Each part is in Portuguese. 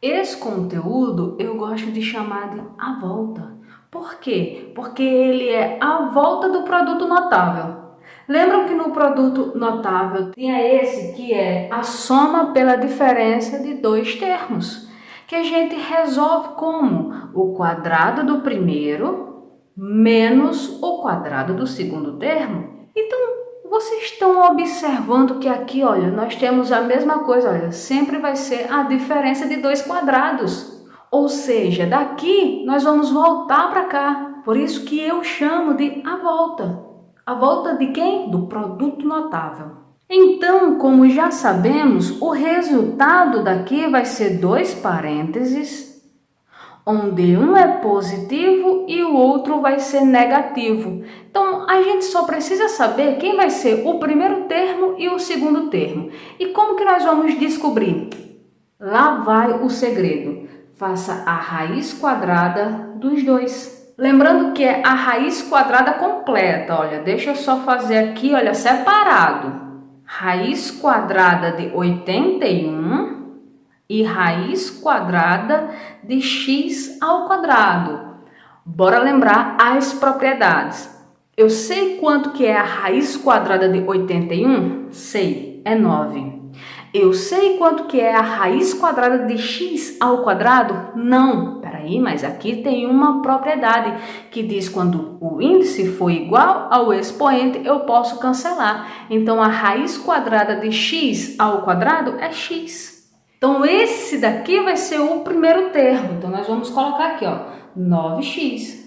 Esse conteúdo eu gosto de chamar de a volta. Por quê? Porque ele é a volta do produto notável. Lembram que no produto notável tinha esse que é a soma pela diferença de dois termos, que a gente resolve como o quadrado do primeiro menos o quadrado do segundo termo. Então, vocês estão observando que aqui, olha, nós temos a mesma coisa, olha, sempre vai ser a diferença de dois quadrados. Ou seja, daqui nós vamos voltar para cá. Por isso que eu chamo de a volta. A volta de quem? Do produto notável. Então, como já sabemos, o resultado daqui vai ser dois parênteses, onde um é positivo e o outro vai ser negativo. Então, a gente só precisa saber quem vai ser o primeiro termo e o segundo termo. E como que nós vamos descobrir? Lá vai o segredo. Faça a raiz quadrada dos dois. Lembrando que é a raiz quadrada completa. Olha, deixa eu só fazer aqui, olha, separado. Raiz quadrada de 81 e raiz quadrada de x ao quadrado. Bora lembrar as propriedades. Eu sei quanto que é a raiz quadrada de 81? Sei, é 9. Eu sei quanto que é a raiz quadrada de x ao quadrado? Não, peraí, mas aqui tem uma propriedade que diz quando o índice for igual ao expoente, eu posso cancelar. Então, a raiz quadrada de x ao quadrado é x. Então, esse daqui vai ser o primeiro termo. Então, nós vamos colocar aqui, ó, 9x.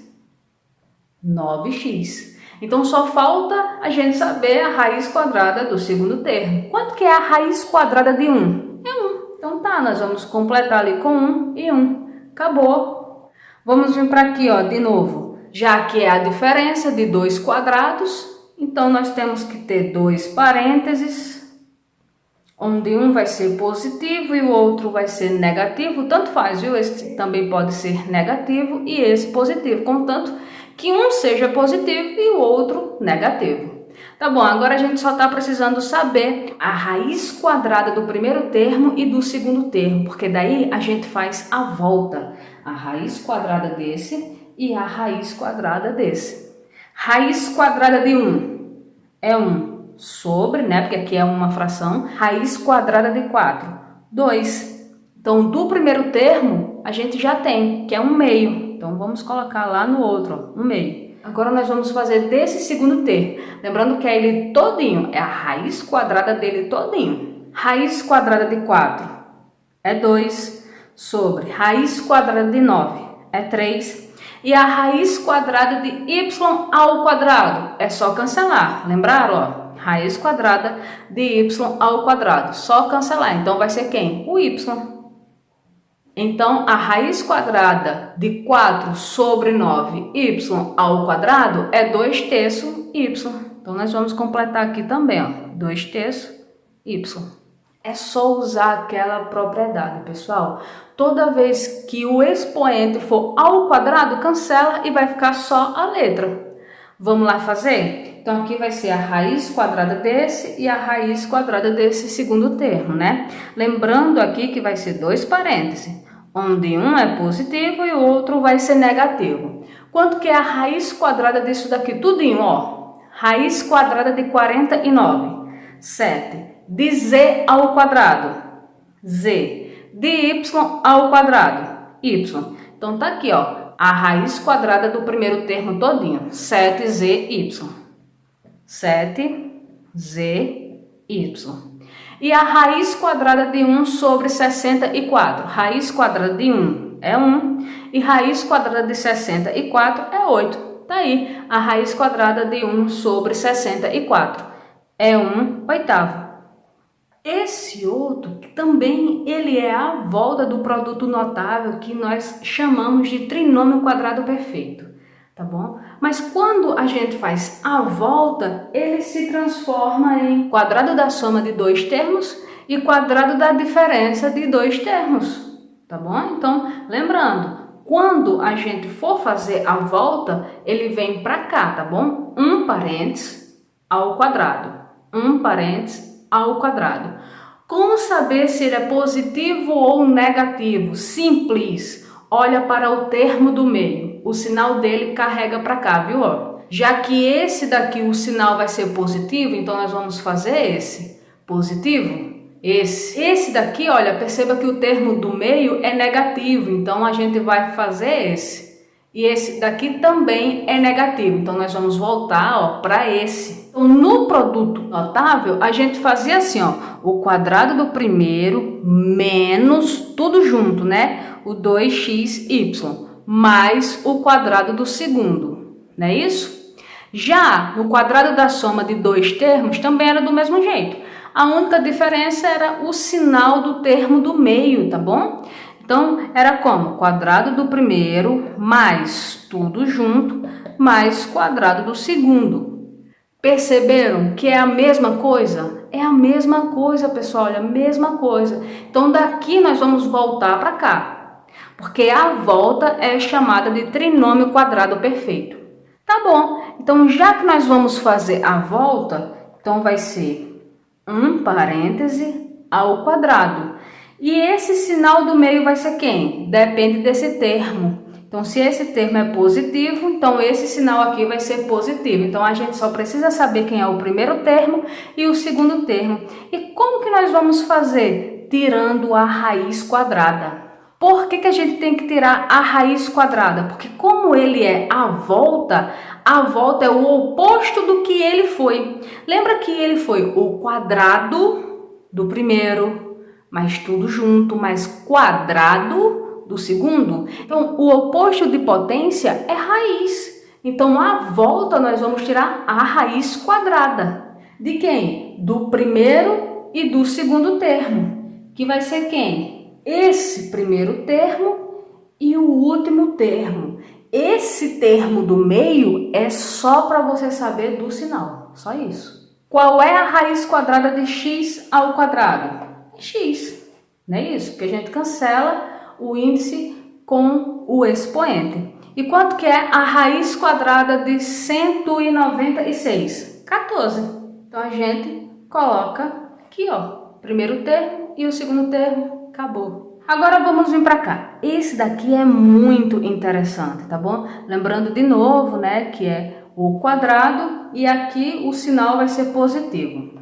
9x. Então, só falta a gente saber a raiz quadrada do segundo termo. Quanto que é a raiz quadrada de 1? É 1. Então, tá, nós vamos completar ali com 1 e 1. Acabou. Vamos vir para aqui, ó, de novo. Já que é a diferença de dois quadrados, então, nós temos que ter dois parênteses, onde um vai ser positivo e o outro vai ser negativo, tanto faz, viu? Esse também pode ser negativo e esse positivo, contanto que um seja positivo e o outro negativo. Tá bom, agora a gente só está precisando saber a raiz quadrada do primeiro termo e do segundo termo, porque daí a gente faz a volta. A raiz quadrada desse e a raiz quadrada desse. Raiz quadrada de 1 é 1 sobre, né, porque aqui é uma fração, raiz quadrada de 4, 2. Então, do primeiro termo, a gente já tem, que é 1/2. Então, vamos colocar lá no outro, ó, 1/2. Agora, nós vamos fazer desse segundo termo. Lembrando que é ele todinho, é a raiz quadrada dele todinho. Raiz quadrada de 4 é 2 sobre raiz quadrada de 9 é 3. E a raiz quadrada de y ao quadrado é só cancelar. Lembraram, ó? Raiz quadrada de y ao quadrado. Só cancelar. Então, vai ser quem? O y. Então, a raiz quadrada de 4 sobre 9y ao quadrado é 2/3 y. Então, nós vamos completar aqui também, ó. 2/3 y. É só usar aquela propriedade, pessoal. Toda vez que o expoente for ao quadrado, cancela e vai ficar só a letra. Vamos lá fazer? Então, aqui vai ser a raiz quadrada desse e a raiz quadrada desse segundo termo, né? Lembrando aqui que vai ser dois parênteses, onde um é positivo e o outro vai ser negativo. Quanto que é a raiz quadrada disso daqui? Tudinho, ó. Raiz quadrada de 49, 7. De z ao quadrado, z. De y ao quadrado, y. Então, tá aqui, ó, a raiz quadrada do primeiro termo todinho, 7zy. 7zy. E a raiz quadrada de 1 sobre 64. Raiz quadrada de 1 é 1 e raiz quadrada de 64 é 8. Tá aí, a raiz quadrada de 1 sobre 64 é 1/8. Esse outro também ele é a volta do produto notável que nós chamamos de trinômio quadrado perfeito, tá bom? Mas quando a gente faz a volta, ele se transforma em quadrado da soma de dois termos e quadrado da diferença de dois termos, tá bom? Então, lembrando, quando a gente for fazer a volta, ele vem para cá, tá bom? Um parênteses ao quadrado, um parênteses ao quadrado. Como saber se ele é positivo ou negativo? Simples. Olha para o termo do meio. O sinal dele carrega para cá, viu? Ó. Já que esse daqui o sinal vai ser positivo, então nós vamos fazer esse. Positivo. Esse daqui, olha, perceba que o termo do meio é negativo, então a gente vai fazer esse. E esse daqui também é negativo, então nós vamos voltar para esse. Então, no produto notável, a gente fazia assim, ó, o quadrado do primeiro menos tudo junto, né? O 2xy mais o quadrado do segundo, não é isso? Já no quadrado da soma de dois termos também era do mesmo jeito. A única diferença era o sinal do termo do meio, tá bom? Então, era como? Quadrado do primeiro mais tudo junto, mais quadrado do segundo. Perceberam que é a mesma coisa? É a mesma coisa, pessoal, olha, a mesma coisa. Então, daqui nós vamos voltar para cá, porque a volta é chamada de trinômio quadrado perfeito. Tá bom, então já que nós vamos fazer a volta, então vai ser 1 parêntese ao quadrado. E esse sinal do meio vai ser quem? Depende desse termo. Então, se esse termo é positivo, então esse sinal aqui vai ser positivo. Então, a gente só precisa saber quem é o primeiro termo e o segundo termo. E como que nós vamos fazer? Tirando a raiz quadrada. Por que a gente tem que tirar a raiz quadrada? Porque como ele é a volta é o oposto do que ele foi. Lembra que ele foi o quadrado do primeiro, mais tudo junto, mais quadrado do segundo. Então, o oposto de potência é raiz. Então, a volta nós vamos tirar a raiz quadrada. De quem? Do primeiro e do segundo termo. Que vai ser quem? Esse primeiro termo e o último termo. Esse termo do meio é só para você saber do sinal, só isso. Qual é a raiz quadrada de x ao quadrado? X, não é isso? Porque a gente cancela o índice com o expoente. E quanto que é a raiz quadrada de 196? 14. Então a gente coloca aqui, ó, primeiro termo e o segundo termo. Acabou. Agora vamos vir para cá. Esse daqui é muito interessante, tá bom? Lembrando de novo, né, que é o quadrado e aqui o sinal vai ser positivo.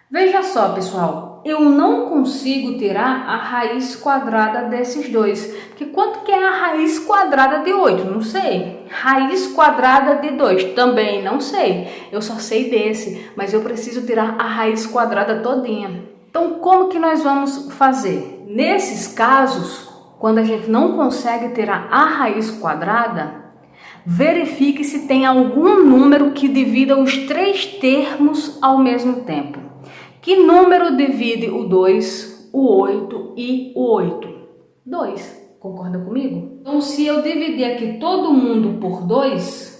Veja só, pessoal, eu não consigo tirar a raiz quadrada desses dois. Porque quanto que é a raiz quadrada de 8? Não sei. Raiz quadrada de 2? Também não sei. Eu só sei desse, mas eu preciso tirar a raiz quadrada todinha. Então, como que nós vamos fazer? Nesses casos, quando a gente não consegue tirar a raiz quadrada, verifique se tem algum número que divida os três termos ao mesmo tempo. Que número divide o 2, o 8 e o 8? 2. Concorda comigo? Então, se eu dividir aqui todo mundo por 2,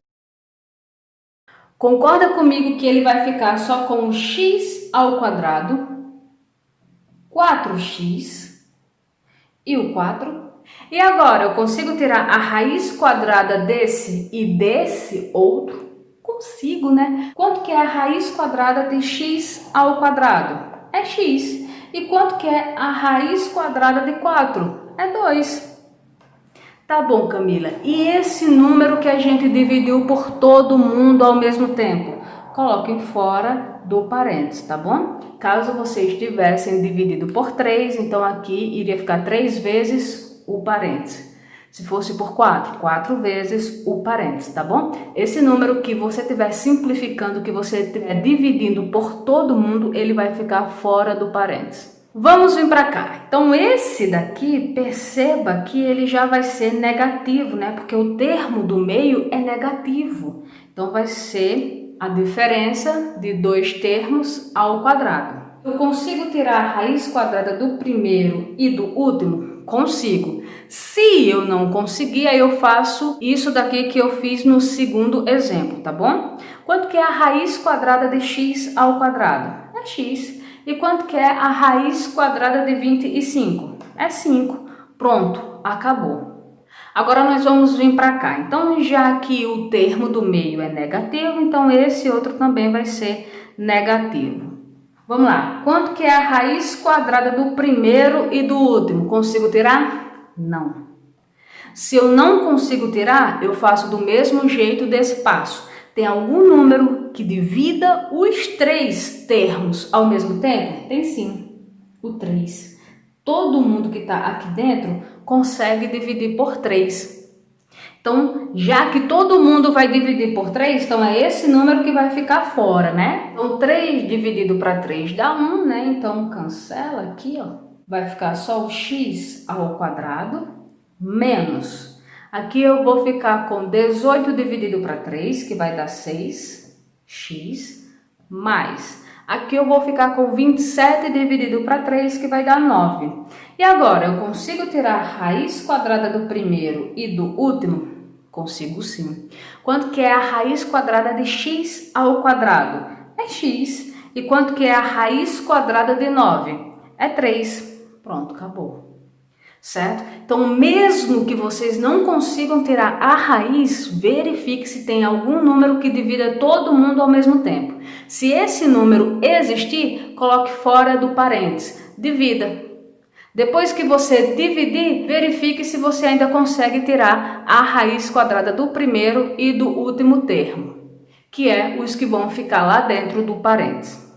concorda comigo que ele vai ficar só com o x ao quadrado, 4x e o 4. E agora, eu consigo tirar a raiz quadrada desse e desse outro? Consigo, né? Quanto que é a raiz quadrada de x ao quadrado? É x. E quanto que é a raiz quadrada de 4? É 2. Tá bom, Camila. E esse número que a gente dividiu por todo mundo ao mesmo tempo? Coloquem fora do parênteses, tá bom? Caso vocês tivessem dividido por 3, então aqui iria ficar 3 vezes o parênteses. Se fosse por 4, 4 vezes o parênteses, tá bom? Esse número que você estiver simplificando, que você estiver dividindo por todo mundo, ele vai ficar fora do parênteses. Vamos vir para cá. Então, esse daqui, perceba que ele já vai ser negativo, né? Porque o termo do meio é negativo. Então, vai ser a diferença de dois termos ao quadrado. Eu consigo tirar a raiz quadrada do primeiro e do último? Consigo. Se eu não conseguir, aí eu faço isso daqui que eu fiz no segundo exemplo, tá bom? Quanto que é a raiz quadrada de x ao quadrado? É x. E quanto que é a raiz quadrada de 25? É 5. Pronto, acabou. Agora nós vamos vir para cá. Então, já que o termo do meio é negativo, então esse outro também vai ser negativo. Vamos lá. Quanto que é a raiz quadrada do primeiro e do último? Consigo tirar? Não. Se eu não consigo tirar, eu faço do mesmo jeito desse passo. Tem algum número que divida os 3 termos ao mesmo tempo? Tem sim, o 3. Todo mundo que está aqui dentro consegue dividir por 3. Então, já que todo mundo vai dividir por 3, então é esse número que vai ficar fora, né? Então, 3 dividido para 3 dá 1, né? Então, cancela aqui, ó. Vai ficar só o x ao quadrado menos. Aqui eu vou ficar com 18 dividido para 3, que vai dar 6x, mais. Aqui eu vou ficar com 27 dividido para 3, que vai dar 9. E agora, eu consigo tirar a raiz quadrada do primeiro e do último? Consigo sim. Quanto que é a raiz quadrada de x ao quadrado? É x. E quanto que é a raiz quadrada de 9? É 3. Pronto, acabou. Certo? Então, mesmo que vocês não consigam tirar a raiz, verifique se tem algum número que divida todo mundo ao mesmo tempo. Se esse número existir, coloque fora do parênteses. Divida. Depois que você dividir, verifique se você ainda consegue tirar a raiz quadrada do primeiro e do último termo, que é os que vão ficar lá dentro do parênteses.